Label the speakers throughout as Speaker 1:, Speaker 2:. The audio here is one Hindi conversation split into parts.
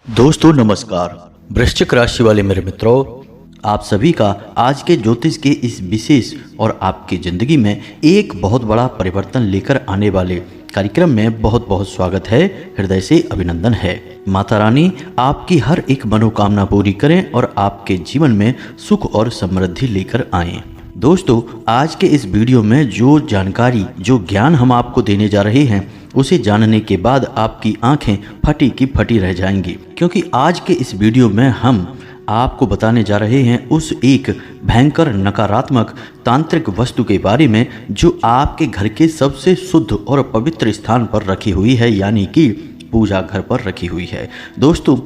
Speaker 1: दोस्तों नमस्कार। वृश्चिक राशि वाले मेरे मित्रों, आप सभी का आज के ज्योतिष के इस विशेष और आपकी ज़िंदगी में एक बहुत बड़ा परिवर्तन लेकर आने वाले कार्यक्रम में बहुत बहुत स्वागत है। हृदय से अभिनंदन है। माता रानी आपकी हर एक मनोकामना पूरी करें और आपके जीवन में सुख और समृद्धि लेकर आएं। दोस्तों, आज के इस वीडियो में जो जानकारी, जो ज्ञान हम आपको देने जा रहे हैं, उसे जानने के बाद आपकी आंखें फटी की फटी रह जाएंगी, क्योंकि आज के इस वीडियो में हम आपको बताने जा रहे हैं उस एक भयंकर नकारात्मक तांत्रिक वस्तु के बारे में जो आपके घर के सबसे शुद्ध और पवित्र स्थान पर रखी हुई है, यानी कि पूजा घर पर रखी हुई है। दोस्तों,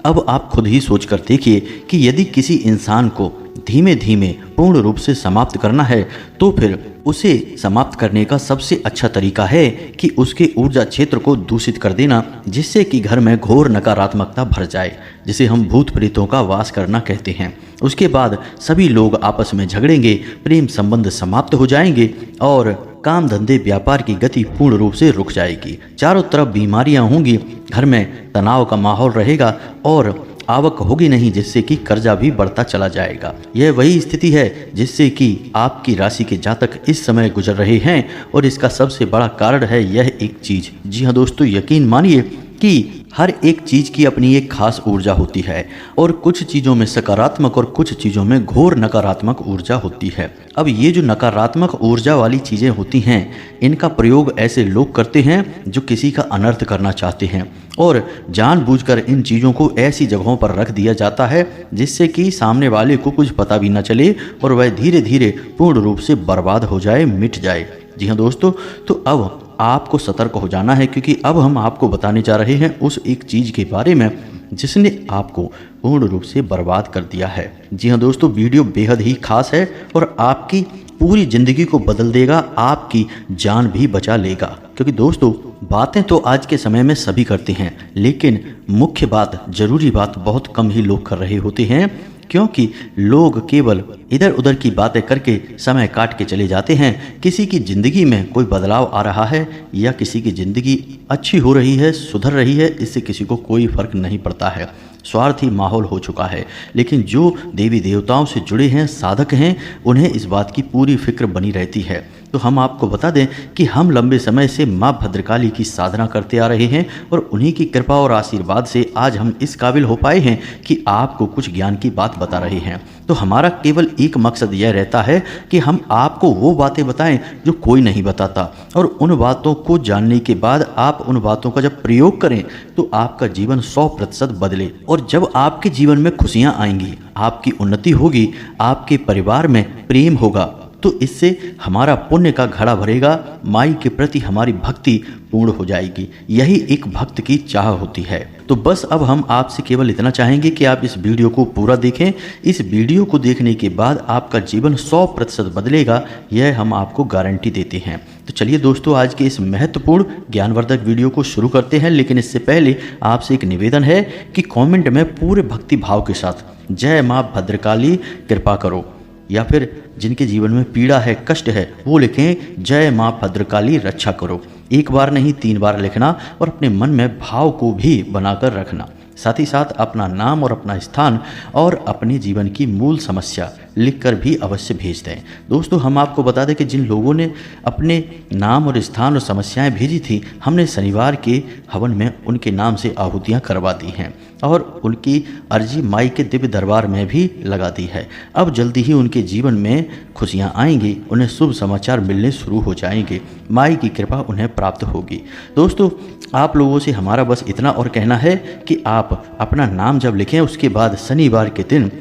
Speaker 1: अब आप खुद ही सोच कर देखिए कि यदि किसी इंसान को धीमे धीमे पूर्ण रूप से समाप्त करना है तो फिर उसे समाप्त करने का सबसे अच्छा तरीका है कि उसके ऊर्जा क्षेत्र को दूषित कर देना, जिससे कि घर में घोर नकारात्मकता भर जाए, जिसे हम भूत प्रेतों का वास करना कहते हैं। उसके बाद सभी लोग आपस में झगड़ेंगे, प्रेम संबंध समाप्त हो जाएंगे और काम धंधे व्यापार की गति पूर्ण रूप से रुक जाएगी। चारों तरफ बीमारियां होंगी, घर में तनाव का माहौल रहेगा और आवक होगी नहीं, जिससे कि कर्जा भी बढ़ता चला जाएगा। यह वही स्थिति है जिससे कि आपकी राशि के जातक इस समय गुजर रहे हैं और इसका सबसे बड़ा कारण है यह एक चीज। जी हाँ दोस्तों, यकीन मानिए कि हर एक चीज की अपनी एक खास ऊर्जा होती है और कुछ चीज़ों में सकारात्मक और कुछ चीज़ों में घोर नकारात्मक ऊर्जा होती है। अब ये जो नकारात्मक ऊर्जा वाली चीज़ें होती हैं, इनका प्रयोग ऐसे लोग करते हैं जो किसी का अनर्थ करना चाहते हैं और जानबूझकर इन चीज़ों को ऐसी जगहों पर रख दिया जाता है जिससे कि सामने वाले को कुछ पता भी न चले और वह धीरे धीरे पूर्ण रूप से बर्बाद हो जाए, मिट जाए। जी हाँ दोस्तों, तो अब आपको सतर्क हो जाना है, क्योंकि अब हम आपको बताने जा रहे हैं उस एक चीज़ के बारे में जिसने आपको पूर्ण रूप से बर्बाद कर दिया है। जी हाँ दोस्तों, वीडियो बेहद ही खास है और आपकी पूरी ज़िंदगी को बदल देगा, आपकी जान भी बचा लेगा। क्योंकि दोस्तों, बातें तो आज के समय में सभी करते हैं, लेकिन मुख्य बात, ज़रूरी बात बहुत कम ही लोग कर रहे होते हैं, क्योंकि लोग केवल इधर उधर की बातें करके समय काट के चले जाते हैं। किसी की ज़िंदगी में कोई बदलाव आ रहा है या किसी की ज़िंदगी अच्छी हो रही है, सुधर रही है, इससे किसी को कोई फर्क नहीं पड़ता है। स्वार्थी माहौल हो चुका है। लेकिन जो देवी देवताओं से जुड़े हैं, साधक हैं, उन्हें इस बात की पूरी फिक्र बनी रहती है। तो हम आपको बता दें कि हम लंबे समय से माँ भद्रकाली की साधना करते आ रहे हैं और उन्हीं की कृपा और आशीर्वाद से आज हम इस काबिल हो पाए हैं कि आपको कुछ ज्ञान की बात बता रहे हैं। तो हमारा केवल एक मकसद यह रहता है कि हम आपको वो बातें बताएं जो कोई नहीं बताता, और उन बातों को जानने के बाद आप उन बातों का जब प्रयोग करें तो आपका जीवन 100% बदले। और जब आपके जीवन में खुशियां आएंगी, आपकी उन्नति होगी, आपके परिवार में प्रेम होगा, तो इससे हमारा पुण्य का घड़ा भरेगा, माई के प्रति हमारी भक्ति पूर्ण हो जाएगी। यही एक भक्त की चाह होती है। तो बस अब हम आपसे केवल इतना चाहेंगे कि आप इस वीडियो को पूरा देखें। इस वीडियो को देखने के बाद आपका जीवन 100% बदलेगा, यह हम आपको गारंटी देते हैं। तो चलिए दोस्तों, आज के इस महत्वपूर्ण ज्ञानवर्धक वीडियो को शुरू करते हैं। लेकिन इससे पहले आपसे एक निवेदन है कि कमेंट में पूरे भक्ति भाव के साथ जय माँ भद्रकाली कृपा करो, या फिर जिनके जीवन में पीड़ा है, कष्ट है, वो लिखें जय माँ भद्रकाली रक्षा करो। एक बार नहीं 3 बार लिखना और अपने मन में भाव को भी बनाकर रखना। साथ ही साथ अपना नाम और अपना स्थान और अपने जीवन की मूल समस्या लिखकर भी अवश्य भेज दें। दोस्तों, हम आपको बता दें कि जिन लोगों ने अपने नाम और स्थान और समस्याएं भेजी थी, हमने शनिवार के हवन में उनके नाम से आहुतियां करवा दी हैं और उनकी अर्जी माई के दिव्य दरबार में भी लगा दी है। अब जल्दी ही उनके जीवन में खुशियां आएंगी, उन्हें शुभ समाचार मिलने शुरू हो जाएंगे, माई की कृपा उन्हें प्राप्त होगी। दोस्तों, आप लोगों से हमारा बस इतना और कहना है कि आप अपना नाम जब लिखें, उसके बाद शनिवार के दिन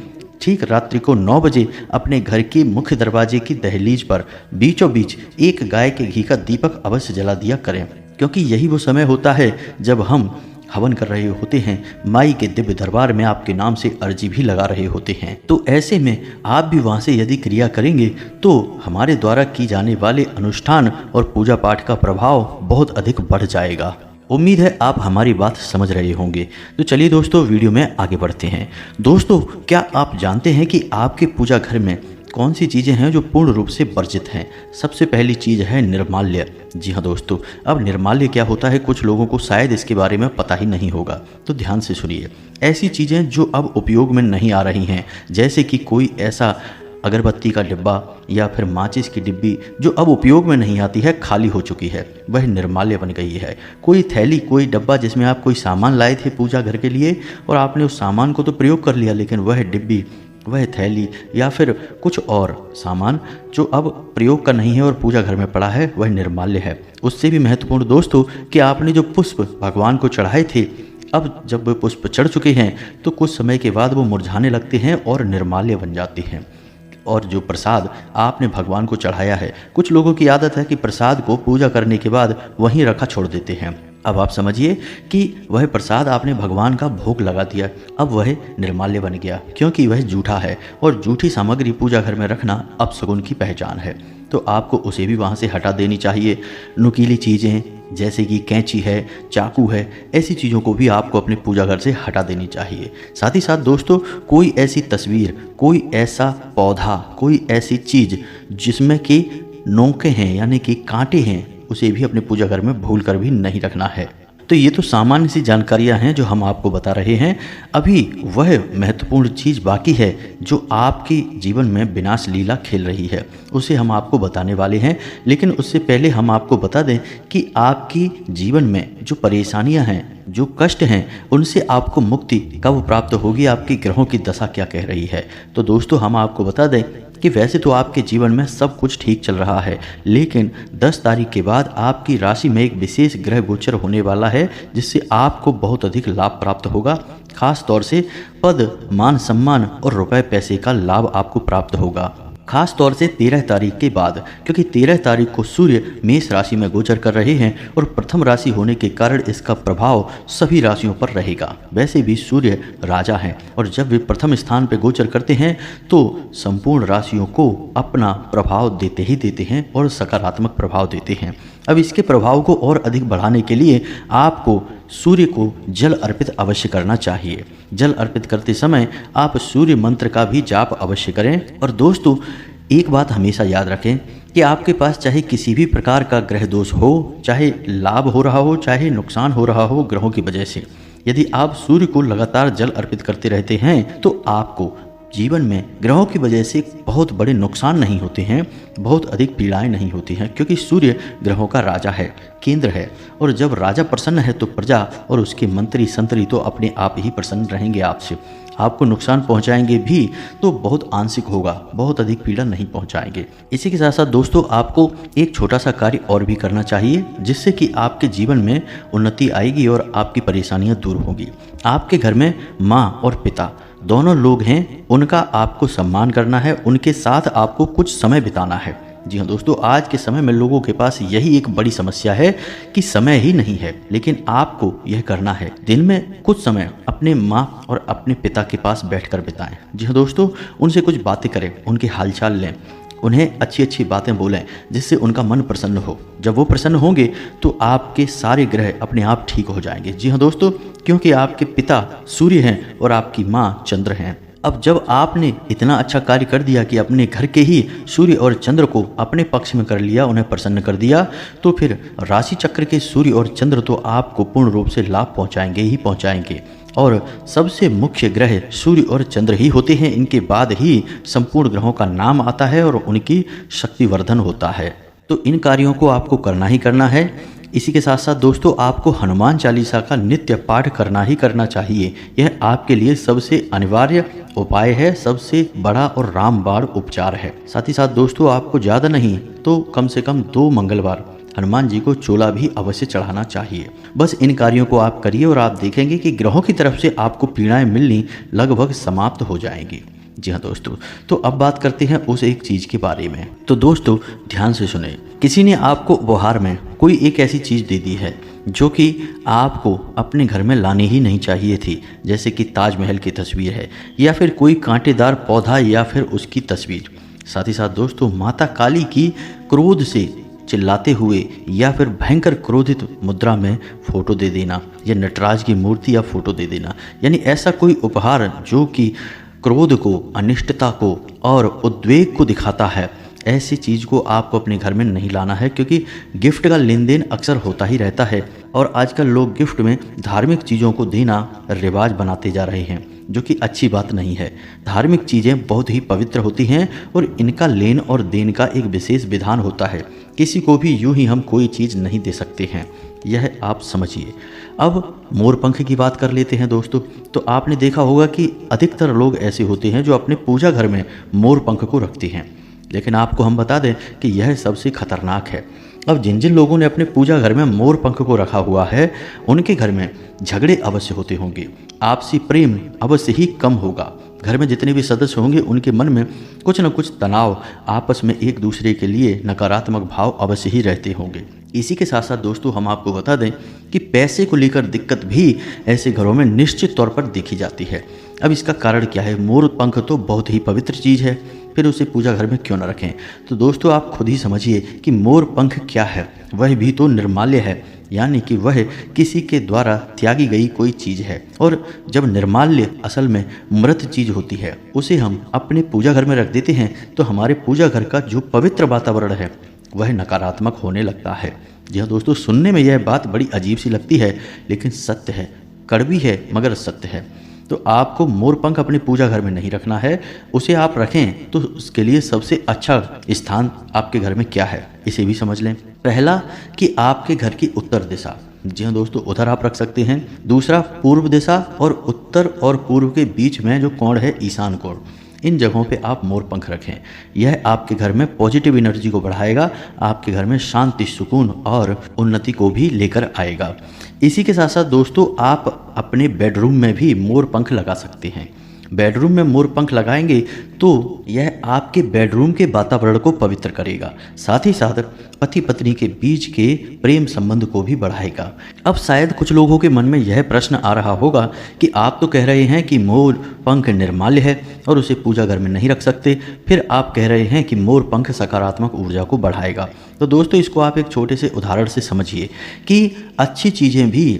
Speaker 1: ठीक रात्रि को 9 बजे अपने घर के मुख्य दरवाजे की दहलीज पर बीचों बीच एक गाय के घी का दीपक अवश्य जला दिया करें, क्योंकि यही वो समय होता है जब हम हवन कर रहे होते हैं, माई के दिव्य दरबार में आपके नाम से अर्जी भी लगा रहे होते हैं। तो ऐसे में आप भी वहाँ से यदि क्रिया करेंगे तो हमारे द्वारा की जाने वाले अनुष्ठान और पूजा पाठ का प्रभाव बहुत अधिक बढ़ जाएगा। उम्मीद है आप हमारी बात समझ रहे होंगे। तो चलिए दोस्तों, वीडियो में आगे बढ़ते हैं। दोस्तों, क्या आप जानते हैं कि आपके पूजा घर में कौन सी चीज़ें हैं जो पूर्ण रूप से वर्जित हैं। सबसे पहली चीज़ है निर्माल्य। जी हाँ दोस्तों, अब निर्माल्य क्या होता है कुछ लोगों को शायद इसके बारे में पता ही नहीं होगा, तो ध्यान से सुनिए। ऐसी चीज़ें जो अब उपयोग में नहीं आ रही हैं, जैसे कि कोई ऐसा अगरबत्ती का डिब्बा या फिर माचिस की डिब्बी जो अब उपयोग में नहीं आती है, खाली हो चुकी है, वह निर्माल्य बन गई है। कोई थैली, कोई डब्बा जिसमें आप कोई सामान लाए थे पूजा घर के लिए और आपने उस सामान को तो प्रयोग कर लिया, लेकिन वह डिब्बी, वह थैली या फिर कुछ और सामान जो अब प्रयोग का नहीं है और पूजा घर में पड़ा है, वह निर्माल्य है। उससे भी महत्वपूर्ण दोस्तों कि आपने जो पुष्प भगवान को चढ़ाए थे, अब जब वे पुष्प चढ़ चुके हैं तो कुछ समय के बाद वो मुरझाने लगते हैं और निर्माल्य बन जाते हैं। और जो प्रसाद आपने भगवान को चढ़ाया है, कुछ लोगों की आदत है कि प्रसाद को पूजा करने के बाद वहीं रखा छोड़ देते हैं। अब आप समझिए कि वह प्रसाद आपने भगवान का भोग लगा दिया, अब वह निर्माल्य बन गया, क्योंकि वह जूठा है और जूठी सामग्री पूजा घर में रखना अपशगुन की पहचान है। तो आपको उसे भी वहाँ से हटा देनी चाहिए। नुकीली चीज़ें जैसे कि कैंची है, चाकू है, ऐसी चीज़ों को भी आपको अपने पूजा घर से हटा देनी चाहिए। साथ ही साथ दोस्तों, कोई ऐसी तस्वीर, कोई ऐसा पौधा, कोई ऐसी चीज़ जिसमें कि नोकें हैं यानी कि कांटे हैं, उसे भी अपने पूजा घर में भूल कर भी नहीं रखना है। तो ये तो सामान्य सी जानकारियां हैं जो हम आपको बता रहे हैं। अभी वह महत्वपूर्ण चीज़ बाकी है जो आपके जीवन में विनाश लीला खेल रही है, उसे हम आपको बताने वाले हैं। लेकिन उससे पहले हम आपको बता दें कि आपकी जीवन में जो परेशानियां हैं, जो कष्ट हैं, उनसे आपको मुक्ति कब प्राप्त होगी, आपके ग्रहों की दशा क्या कह रही है। तो दोस्तों, हम आपको बता दें कि वैसे तो आपके जीवन में सब कुछ ठीक चल रहा है, लेकिन 10 तारीख के बाद आपकी राशि में एक विशेष ग्रह गोचर होने वाला है, जिससे आपको बहुत अधिक लाभ प्राप्त होगा। खास तौर से पद, मान सम्मान और रुपए पैसे का लाभ आपको प्राप्त होगा, खास तौर से 13 तारीख के बाद, क्योंकि 13 तारीख को सूर्य मेष राशि में गोचर कर रहे हैं और प्रथम राशि होने के कारण इसका प्रभाव सभी राशियों पर रहेगा। वैसे भी सूर्य राजा हैं और जब वे प्रथम स्थान पर गोचर करते हैं तो संपूर्ण राशियों को अपना प्रभाव देते ही देते हैं और सकारात्मक प्रभाव देते हैं। अब इसके प्रभाव को और अधिक बढ़ाने के लिए आपको सूर्य को जल अर्पित अवश्य करना चाहिए। जल अर्पित करते समय आप सूर्य मंत्र का भी जाप अवश्य करें। और दोस्तों, एक बात हमेशा याद रखें कि आपके पास चाहे किसी भी प्रकार का ग्रह दोष हो, चाहे लाभ हो रहा हो, चाहे नुकसान हो रहा हो ग्रहों की वजह से, यदि आप सूर्य को लगातार जल अर्पित करते रहते हैं तो आपको जीवन में ग्रहों की वजह से बहुत बड़े नुकसान नहीं होते हैं, बहुत अधिक पीड़ाएं नहीं होती हैं, क्योंकि सूर्य ग्रहों का राजा है, केंद्र है। और जब राजा प्रसन्न है तो प्रजा और उसके मंत्री संतरी तो अपने आप ही प्रसन्न रहेंगे आपसे। आपको नुकसान पहुंचाएंगे भी तो बहुत आंशिक होगा, बहुत अधिक पीड़ा नहीं पहुंचाएंगे। इसी के साथ साथ दोस्तों, आपको एक छोटा सा कार्य और भी करना चाहिए, जिससे कि आपके जीवन में उन्नति आएगी और आपकी परेशानियां दूर होगी। आपके घर में माँ और पिता दोनों लोग हैं, उनका आपको सम्मान करना है, उनके साथ आपको कुछ समय बिताना है। जी हाँ दोस्तों, आज के समय में लोगों के पास यही एक बड़ी समस्या है कि समय ही नहीं है, लेकिन आपको यह करना है। दिन में कुछ समय अपने माँ और अपने पिता के पास बैठकर बिताएं। जी हाँ दोस्तों, उनसे कुछ बातें करें, उनके हालचाल लें, उन्हें अच्छी अच्छी बातें बोलें, जिससे उनका मन प्रसन्न हो। जब वो प्रसन्न होंगे तो आपके सारे ग्रह अपने आप ठीक हो जाएंगे। जी हाँ दोस्तों, क्योंकि आपके पिता सूर्य हैं और आपकी माँ चंद्र हैं। अब जब आपने इतना अच्छा कार्य कर दिया कि अपने घर के ही सूर्य और चंद्र को अपने पक्ष में कर लिया, उन्हें प्रसन्न कर दिया, तो फिर राशि चक्र के सूर्य और चंद्र तो आपको पूर्ण रूप से लाभ पहुंचाएंगे ही पहुंचाएंगे। और सबसे मुख्य ग्रह सूर्य और चंद्र ही होते हैं, इनके बाद ही संपूर्ण ग्रहों का नाम आता है और उनकी शक्तिवर्धन होता है। तो इन कार्यों को आपको करना ही करना है। इसी के साथ साथ दोस्तों, आपको हनुमान चालीसा का नित्य पाठ करना ही करना चाहिए। यह आपके लिए सबसे अनिवार्य उपाय है, सबसे बड़ा और रामबाण उपचार है। साथ ही साथ दोस्तों, आपको ज़्यादा नहीं तो कम से कम 2 मंगलवार हनुमान जी को चोला भी अवश्य चढ़ाना चाहिए। बस इन कार्यों को आप करिए और आप देखेंगे कि ग्रहों की तरफ से आपको पीड़ाएं मिलनी लगभग समाप्त हो जाएंगी। जी हाँ दोस्तों, तो अब बात करते हैं उस एक चीज़ के बारे में। तो दोस्तों, ध्यान से सुने। किसी ने आपको उपहार में कोई एक ऐसी चीज़ दे दी है जो कि आपको अपने घर में लानी ही नहीं चाहिए थी, जैसे कि ताजमहल की तस्वीर है या फिर कोई कांटेदार पौधा या फिर उसकी तस्वीर। साथ ही साथ दोस्तों, माता काली की क्रोध से चिल्लाते हुए या फिर भयंकर क्रोधित मुद्रा में फोटो दे देना या नटराज की मूर्ति या फोटो दे देना, यानी ऐसा कोई उपहार जो कि क्रोध को, अनिष्टता को और उद्वेग को दिखाता है। ऐसी चीज़ को आपको अपने घर में नहीं लाना है, क्योंकि गिफ्ट का लेन देन अक्सर होता ही रहता है और आजकल लोग गिफ्ट में धार्मिक चीज़ों को देना रिवाज बनाते जा रहे हैं, जो कि अच्छी बात नहीं है। धार्मिक चीज़ें बहुत ही पवित्र होती हैं और इनका लेन और देन का एक विशेष विधान होता है। किसी को भी यूं ही हम कोई चीज़ नहीं दे सकते हैं, यह आप समझिए। अब मोर पंख की बात कर लेते हैं दोस्तों। तो आपने देखा होगा कि अधिकतर लोग ऐसे होते हैं जो अपने पूजा घर में मोर पंख को रखते हैं, लेकिन आपको हम बता दें कि यह सबसे खतरनाक है। अब जिन जिन लोगों ने अपने पूजा घर में मोर पंख को रखा हुआ है, उनके घर में झगड़े अवश्य होते होंगे, आपसी प्रेम अवश्य ही कम होगा। घर में जितने भी सदस्य होंगे उनके मन में कुछ न कुछ तनाव, आपस में एक दूसरे के लिए नकारात्मक भाव अवश्य ही रहते होंगे। इसी के साथ साथ दोस्तों हम आपको बता दें कि पैसे को लेकर दिक्कत भी ऐसे घरों में निश्चित तौर पर देखी जाती है। अब इसका कारण क्या है? मोर पंख तो बहुत ही पवित्र चीज़ है, फिर उसे पूजा घर में क्यों न रखें? तो दोस्तों आप खुद ही समझिए कि मोर पंख क्या है। वह भी तो निर्माल्य है, यानी कि वह किसी के द्वारा त्यागी गई कोई चीज़ है। और जब निर्माल्य असल में मृत चीज़ होती है, उसे हम अपने पूजा घर में रख देते हैं, तो हमारे पूजा घर का जो पवित्र वातावरण है वह नकारात्मक होने लगता है। जी हाँ दोस्तों, सुनने में यह बात बड़ी अजीब सी लगती है, लेकिन सत्य है, कड़वी है मगर सत्य है। तो आपको मोर पंख अपने पूजा घर में नहीं रखना है। उसे आप रखें तो उसके लिए सबसे अच्छा स्थान आपके घर में क्या है, इसे भी समझ लें। पहला कि आपके घर की उत्तर दिशा, जी हाँ दोस्तों, उधर आप रख सकते हैं। दूसरा पूर्व दिशा, और उत्तर और पूर्व के बीच में जो कोण है ईशान कोण, इन जगहों पे आप मोर पंख रखें। यह आपके घर में पॉजिटिव एनर्जी को बढ़ाएगा, आपके घर में शांति, सुकून और उन्नति को भी लेकर आएगा। इसी के साथ साथ दोस्तों आप अपने बेडरूम में भी मोर पंख लगा सकते हैं। बेडरूम में मोर पंख लगाएंगे तो यह आपके बेडरूम के वातावरण को पवित्र करेगा, साथ ही साथ पति पत्नी के बीच के प्रेम संबंध को भी बढ़ाएगा। अब शायद कुछ लोगों के मन में यह प्रश्न आ रहा होगा कि आप तो कह रहे हैं कि मोर पंख निर्माल्य है और उसे पूजा घर में नहीं रख सकते, फिर आप कह रहे हैं कि मोर पंख सकारात्मक ऊर्जा को बढ़ाएगा। तो दोस्तों इसको आप एक छोटे से उदाहरण से समझिए कि अच्छी चीज़ें भी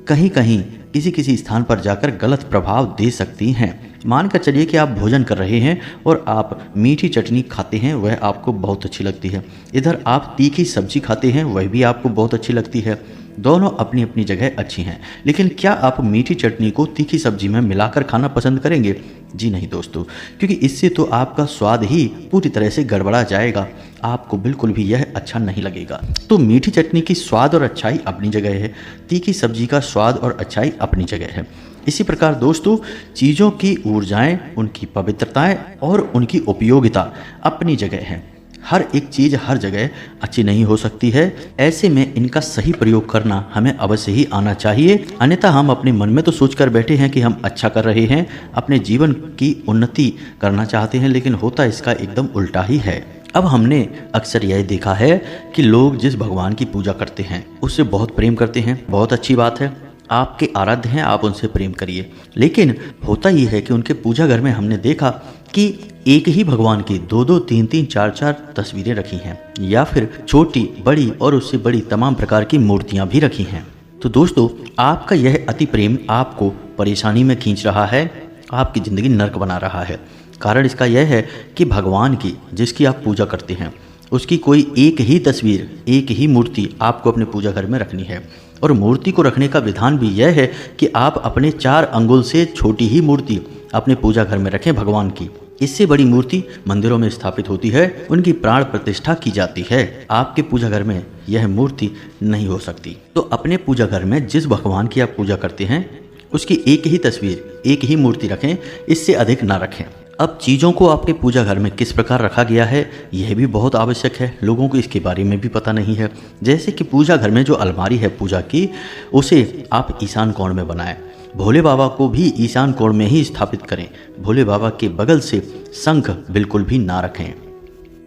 Speaker 1: कहीं कहीं किसी किसी स्थान पर जाकर गलत प्रभाव दे सकती हैं। मानकर चलिए कि आप भोजन कर रहे हैं और आप मीठी चटनी खाते हैं, वह आपको बहुत अच्छी लगती है। इधर आप तीखी सब्जी खाते हैं, वह भी आपको बहुत अच्छी लगती है। दोनों अपनी अपनी जगह अच्छी हैं, लेकिन क्या आप मीठी चटनी को तीखी सब्जी में मिलाकर खाना पसंद करेंगे? जी नहीं दोस्तों, क्योंकि इससे तो आपका स्वाद ही पूरी तरह से गड़बड़ा जाएगा, आपको बिल्कुल भी यह अच्छा नहीं लगेगा। तो मीठी चटनी की स्वाद और अच्छाई अपनी जगह है, तीखी सब्जी का स्वाद और अच्छाई अपनी जगह है। इसी प्रकार दोस्तों चीज़ों की ऊर्जाएं, उनकी पवित्रताएं और उनकी उपयोगिता अपनी जगह है। हर एक चीज़ हर जगह अच्छी नहीं हो सकती है, ऐसे में इनका सही प्रयोग करना हमें अवश्य ही आना चाहिए। अन्यथा हम अपने मन में तो सोचकर बैठे हैं कि हम अच्छा कर रहे हैं, अपने जीवन की उन्नति करना चाहते हैं, लेकिन होता इसका एकदम उल्टा ही है। अब हमने अक्सर यह देखा है कि लोग जिस भगवान की पूजा करते हैं उससे बहुत प्रेम करते हैं, बहुत अच्छी बात है, आपके आराध्य हैं, आप उनसे प्रेम करिए। लेकिन होता यह है कि उनके पूजा घर में हमने देखा कि एक ही भगवान की 2-2, 3-3, 4-4 तस्वीरें रखी हैं, या फिर छोटी, बड़ी और उससे बड़ी तमाम प्रकार की मूर्तियां भी रखी हैं। तो दोस्तों आपका यह अति प्रेम आपको परेशानी में खींच रहा है, आपकी ज़िंदगी नर्क बना रहा है। कारण इसका यह है कि भगवान की जिसकी आप पूजा करते हैं उसकी कोई एक ही तस्वीर, एक ही मूर्ति आपको अपने पूजा घर में रखनी है। और मूर्ति को रखने का विधान भी यह है कि आप अपने 4 अंगुल से छोटी ही मूर्ति अपने पूजा घर में रखें भगवान की। इससे बड़ी मूर्ति मंदिरों में स्थापित होती है, उनकी प्राण प्रतिष्ठा की जाती है। आपके पूजा घर में यह मूर्ति नहीं हो सकती। तो अपने पूजा घर में जिस भगवान की आप पूजा करते हैं उसकी एक ही तस्वीर, एक ही मूर्ति रखें, इससे अधिक ना रखें। अब चीज़ों को आपके पूजा घर में किस प्रकार रखा गया है यह भी बहुत आवश्यक है, लोगों को इसके बारे में भी पता नहीं है। जैसे कि पूजा घर में जो अलमारी है पूजा की, उसे आप ईशान कोण में बनाएं। भोले बाबा को भी ईशान कोण में ही स्थापित करें। भोले बाबा के बगल से शंख बिल्कुल भी ना रखें।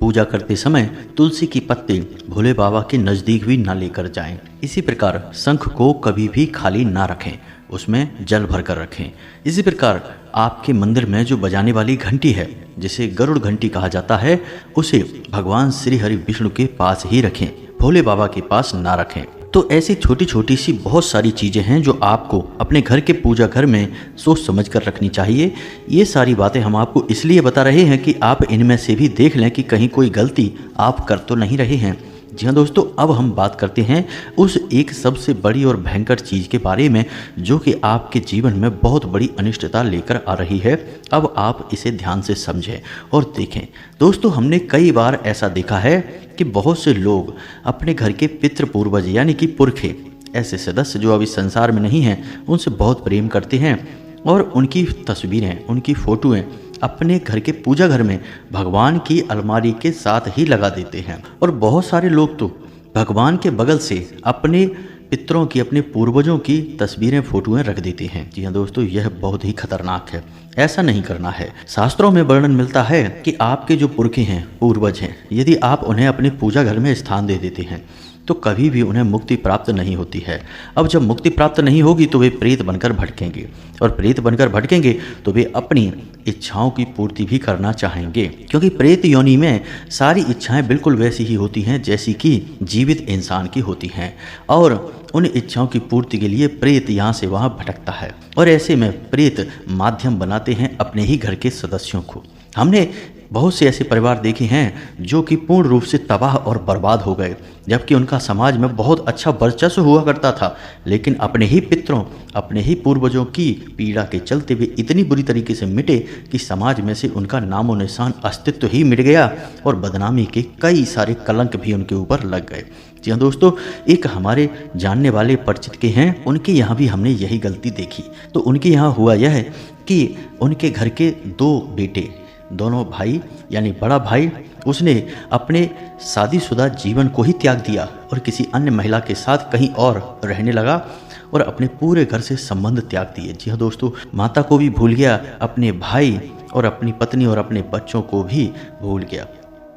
Speaker 1: पूजा करते समय तुलसी की पत्ते भोले बाबा के नज़दीक भी ना लेकर जाएं। इसी प्रकार शंख को कभी भी खाली ना रखें, उसमें जल भर कर रखें। इसी प्रकार आपके मंदिर में जो बजाने वाली घंटी है जिसे गरुड़ घंटी कहा जाता है, उसे भगवान श्री हरि विष्णु के पास ही रखें, भोले बाबा के पास ना रखें। तो ऐसी छोटी छोटी सी बहुत सारी चीज़ें हैं जो आपको अपने घर के पूजा घर में सोच समझ कर रखनी चाहिए। ये सारी बातें हम आपको इसलिए बता रहे हैं कि आप इनमें से भी देख लें कि कहीं कोई गलती आप कर तो नहीं रहे हैं। जी हाँ दोस्तों, अब हम बात करते हैं उस एक सबसे बड़ी और भयंकर चीज़ के बारे में जो कि आपके जीवन में बहुत बड़ी अनिष्टता लेकर आ रही है। अब आप इसे ध्यान से समझें और देखें। दोस्तों, हमने कई बार ऐसा देखा है कि बहुत से लोग अपने घर के पितृ पूर्वज यानी कि पुरखे, ऐसे सदस्य जो अब इस संसार में नहीं हैं, उनसे बहुत प्रेम करते हैं और उनकी तस्वीरें, उनकी फ़ोटोएँ अपने घर के पूजा घर में भगवान की अलमारी के साथ ही लगा देते हैं। और बहुत सारे लोग तो भगवान के बगल से अपने पितरों की, अपने पूर्वजों की तस्वीरें, फोटोएं रख देते हैं। जी हाँ दोस्तों, यह बहुत ही खतरनाक है। ऐसा नहीं करना है। शास्त्रों में वर्णन मिलता है कि आपके जो पुरखे हैं, पूर्वज हैं, यदि आप उन्हें अपने पूजा घर में स्थान दे देते हैं तो कभी भी उन्हें मुक्ति प्राप्त नहीं होती है। अब जब मुक्ति प्राप्त नहीं होगी तो वे प्रेत बनकर भटकेंगे, और प्रेत बनकर भटकेंगे तो वे अपनी इच्छाओं की पूर्ति भी करना चाहेंगे, क्योंकि प्रेत योनि में सारी इच्छाएं बिल्कुल वैसी ही होती हैं जैसी कि जीवित इंसान की होती हैं, और उन इच्छाओं की पूर्ति के लिए प्रेत यहाँ से वहाँ भटकता है। और ऐसे में प्रेत माध्यम बनाते हैं अपने ही घर के सदस्यों को। हमने बहुत से ऐसे परिवार देखे हैं जो कि पूर्ण रूप से तबाह और बर्बाद हो गए, जबकि उनका समाज में बहुत अच्छा वर्चस्व हुआ करता था, लेकिन अपने ही पितरों, अपने ही पूर्वजों की पीड़ा के चलते वे इतनी बुरी तरीके से मिटे कि समाज में से उनका नामो निशान, अस्तित्व ही मिट गया और बदनामी के कई सारे कलंक भी उनके ऊपर लग गए। जी हाँ दोस्तों, एक हमारे जानने वाले परिचित के हैं, उनके यहाँ भी हमने यही गलती देखी। तो उनके यहाँ हुआ यह है कि उनके घर के दो बेटे, दोनों भाई यानी बड़ा भाई, उसने अपने शादीशुदा जीवन को ही त्याग दिया और किसी अन्य महिला के साथ कहीं और रहने लगा और अपने पूरे घर से संबंध त्याग दिए। जी हाँ दोस्तों, माता को भी भूल गया, अपने भाई और अपनी पत्नी और अपने बच्चों को भी भूल गया।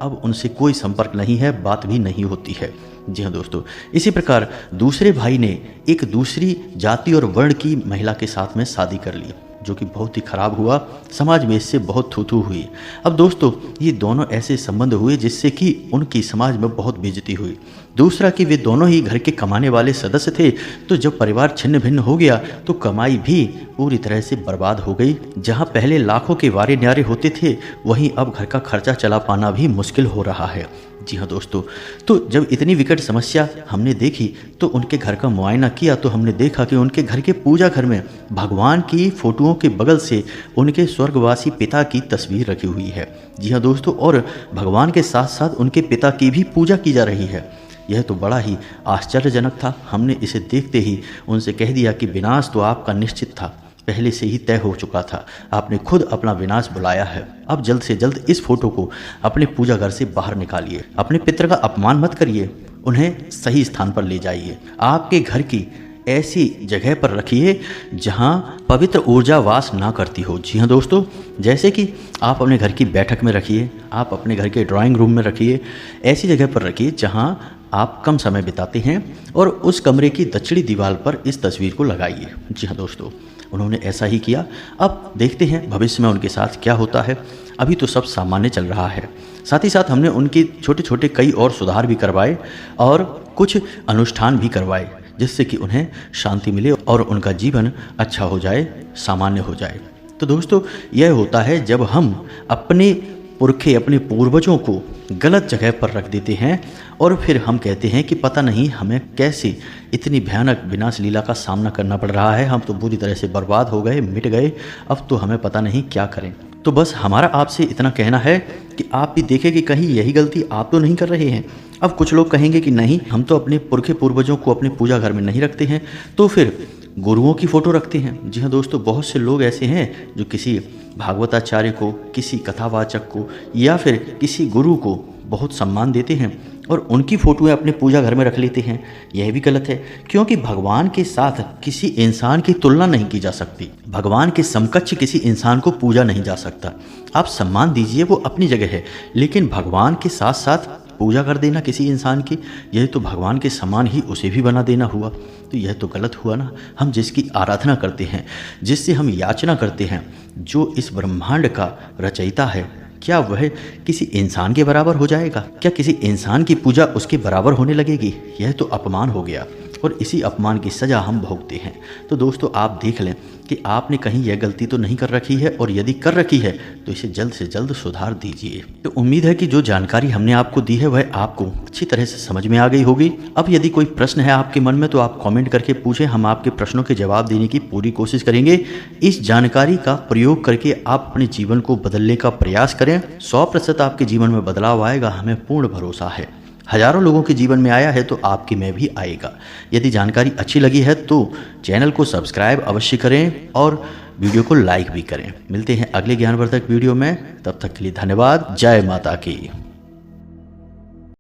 Speaker 1: अब उनसे कोई संपर्क नहीं है, बात भी नहीं होती है। जी हाँ दोस्तों, इसी प्रकार दूसरे भाई ने एक दूसरी जाति और वर्ण की महिला के साथ में शादी कर ली, जो कि बहुत ही खराब हुआ। समाज में इससे बहुत थू-थू हुई। अब दोस्तों, ये दोनों ऐसे संबंध हुए जिससे कि उनकी समाज में बहुत बेइज्जती हुई। दूसरा कि वे दोनों ही घर के कमाने वाले सदस्य थे, तो जब परिवार छिन्न भिन्न हो गया तो कमाई भी पूरी तरह से बर्बाद हो गई। जहां पहले लाखों के वारे न्यारे होते थे, वहीं अब घर का खर्चा चला पाना भी मुश्किल हो रहा है। जी हाँ दोस्तों, तो जब इतनी विकट समस्या हमने देखी तो उनके घर का मुआयना किया तो हमने देखा कि उनके घर के पूजा घर में भगवान की फोटोओं के बगल से उनके स्वर्गवासी पिता की तस्वीर रखी हुई है। जी हाँ दोस्तों, और भगवान के साथ साथ उनके पिता की भी पूजा की जा रही है। यह तो बड़ा ही आश्चर्यजनक था। हमने इसे देखते ही उनसे कह दिया कि विनाश तो आपका निश्चित था, पहले से ही तय हो चुका था, आपने खुद अपना विनाश बुलाया है। अब जल्द से जल्द इस फोटो को अपने पूजा घर से बाहर निकालिए, अपने पितर का अपमान मत करिए, उन्हें सही स्थान पर ले जाइए, आपके घर की ऐसी जगह पर रखिए जहां पवित्र ऊर्जा वास ना करती हो। जी हाँ दोस्तों, जैसे कि आप अपने घर की बैठक में रखिए, आप अपने घर के ड्राइंग रूम में रखिए, ऐसी जगह पर रखिए जहां आप कम समय बिताते हैं, और उस कमरे की दक्षिणी दीवार पर इस तस्वीर को लगाइए। जी हाँ दोस्तों, उन्होंने ऐसा ही किया। अब देखते हैं भविष्य में उनके साथ क्या होता है। अभी तो सब सामान्य चल रहा है। साथ ही साथ हमने उनके छोटे छोटे कई और सुधार भी करवाए और कुछ अनुष्ठान भी करवाए, जिससे कि उन्हें शांति मिले और उनका जीवन अच्छा हो जाए, सामान्य हो जाए। तो दोस्तों, यह होता है जब हम अपने पुरखे, अपने पूर्वजों को गलत जगह पर रख देते हैं और फिर हम कहते हैं कि पता नहीं हमें कैसे इतनी भयानक विनाश लीला का सामना करना पड़ रहा है, हम तो बुरी तरह से बर्बाद हो गए, मिट गए, अब तो हमें पता नहीं क्या करें। तो बस हमारा आपसे इतना कहना है कि आप भी देखें कि कहीं यही गलती आप तो नहीं कर रहे हैं। अब कुछ लोग कहेंगे कि नहीं, हम तो अपने पुरखे पूर्वजों को अपने पूजा घर में नहीं रखते हैं, तो फिर गुरुओं की फ़ोटो रखते हैं। जी हाँ दोस्तों, बहुत से लोग ऐसे हैं जो किसी भागवताचार्य को, किसी कथावाचक को या फिर किसी गुरु को बहुत सम्मान देते हैं और उनकी फ़ोटोएं अपने पूजा घर में रख लेते हैं। यह भी गलत है, क्योंकि भगवान के साथ किसी इंसान की तुलना नहीं की जा सकती। भगवान के समकक्ष किसी इंसान को पूजा नहीं जा सकता। आप सम्मान दीजिए, वो अपनी जगह है, लेकिन भगवान के साथ साथ पूजा कर देना किसी इंसान की, यह तो भगवान के समान ही उसे भी बना देना हुआ। तो यह तो गलत हुआ ना। हम जिसकी आराधना करते हैं, जिससे हम याचना करते हैं, जो इस ब्रह्मांड का रचयिता है, क्या वह किसी इंसान के बराबर हो जाएगा? क्या किसी इंसान की पूजा उसके बराबर होने लगेगी? यह तो अपमान हो गया और इसी अपमान की सज़ा हम भोगते हैं। तो दोस्तों आप देख लें कि आपने कहीं यह गलती तो नहीं कर रखी है, और यदि कर रखी है तो इसे जल्द से जल्द सुधार दीजिए। तो उम्मीद है कि जो जानकारी हमने आपको दी है वह आपको अच्छी तरह से समझ में आ गई होगी। अब यदि कोई प्रश्न है आपके मन में तो आप कमेंट करके पूछें, हम आपके प्रश्नों के जवाब देने की पूरी कोशिश करेंगे। इस जानकारी का प्रयोग करके आप अपने जीवन को बदलने का प्रयास करें। 100% आपके जीवन में बदलाव आएगा, हमें पूर्ण भरोसा है। हजारों लोगों के जीवन में आया है तो आपके में भी आएगा। यदि जानकारी अच्छी लगी है तो चैनल को सब्सक्राइब अवश्य करें और वीडियो को लाइक भी करें। मिलते हैं अगले ज्ञानवर्धक वीडियो में, तब तक के लिए धन्यवाद। जय माता की।